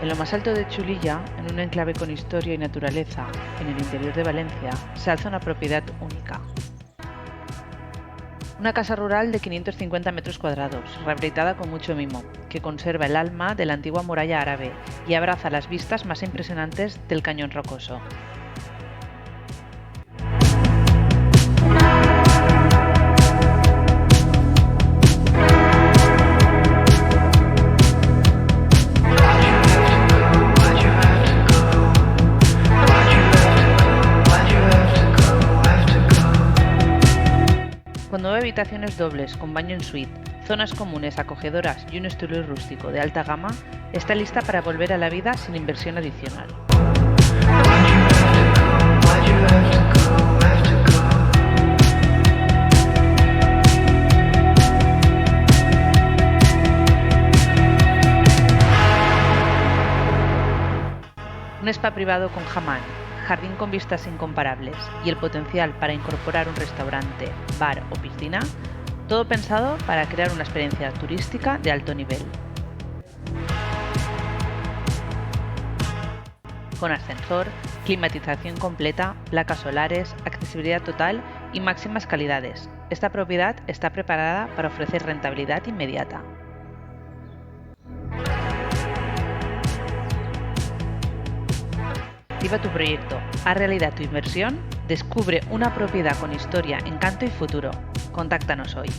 En lo más alto de Chulilla, en un enclave con historia y naturaleza, en el interior de Valencia, se alza una propiedad única. Una casa rural de 550 metros cuadrados, rehabilitada con mucho mimo, que conserva el alma de la antigua muralla árabe y abraza las vistas más impresionantes del Cañón Rocoso. Con 9 habitaciones dobles con baño en suite, zonas comunes acogedoras y un estilo rústico de alta gama, está lista para volver a la vida sin inversión adicional. Un spa privado con hammam, jardín con vistas incomparables y el potencial para incorporar un restaurante, bar o piscina, todo pensado para crear una experiencia turística de alto nivel. Con ascensor, climatización completa, placas solares, accesibilidad total y máximas calidades, esta propiedad está preparada para ofrecer rentabilidad inmediata. Activa tu proyecto, haz realidad tu inversión, descubre una propiedad con historia, encanto y futuro. Contáctanos hoy.